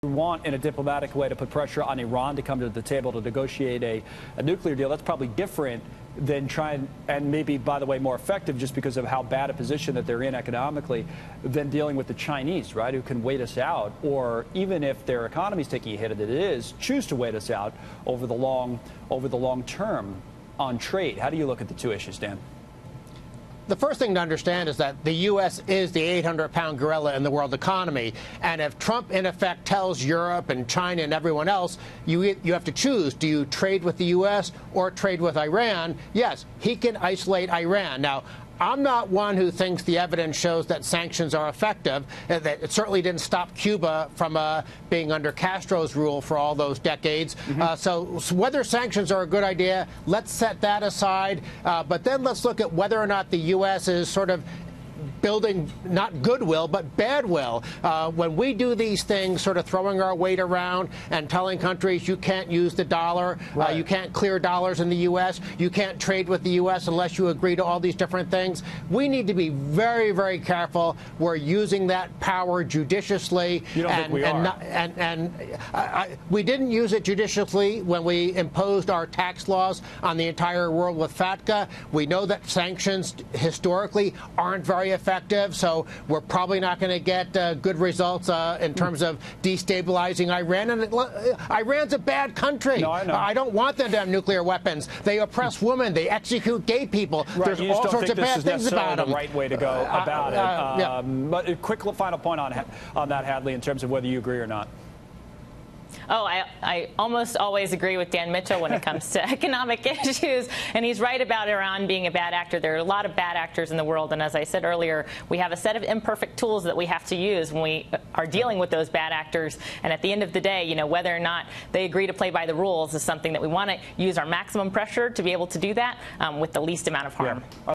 want in a diplomatic way to put pressure on Iran to come to the table to negotiate a nuclear deal. That's probably different than trying, and maybe, by the way, more effective just because of how bad a position that they're in economically, than dealing with the Chinese, right, who can wait us out, or even if their economy's taking a hit, that it is, choose to wait us out over the long term on trade. How do you look at the two issues, Dan? The first thing to understand is that the U.S. is the 800-pound gorilla in the world economy. And if Trump, in effect, tells Europe and China and everyone else, you have to choose. Do you trade with the U.S. or trade with Iran? Yes, he can isolate Iran. Now, I'm not one who thinks the evidence shows that sanctions are effective. That it certainly didn't stop Cuba from being under Castro's rule for all those decades. So whether sanctions are a good idea, let's set that aside. But then let's look at whether or not the U.S. is sort of building not goodwill, but badwill. When we do these things, sort of throwing our weight around and telling countries you can't use the dollar, right, you can't clear dollars in the U.S., you can't trade with the U.S. unless you agree to all these different things, we need to be very, very careful. We're using that power judiciously. You don't think we are? We didn't use it judiciously when we imposed our tax laws on the entire world with FATCA. We know that sanctions historically aren't very effective, so we're probably not going to get good results in terms of destabilizing Iran. And Iran's a bad country. No, I know. I don't want them to have nuclear weapons. They oppress women. They execute gay people. Right. There's all sorts of bad things about them. The right way to go about it. But a quick final point on that, Hadley, in terms of whether you agree or not. Oh, I almost always agree with Dan Mitchell when it comes to economic issues, and he's right about Iran being a bad actor. There are a lot of bad actors in the world, and as I said earlier, we have a set of imperfect tools that we have to use when we are dealing with those bad actors. And at the end of the day, you know, whether or not they agree to play by the rules is something that we want to use our maximum pressure to be able to do that with the least amount of harm. Yeah.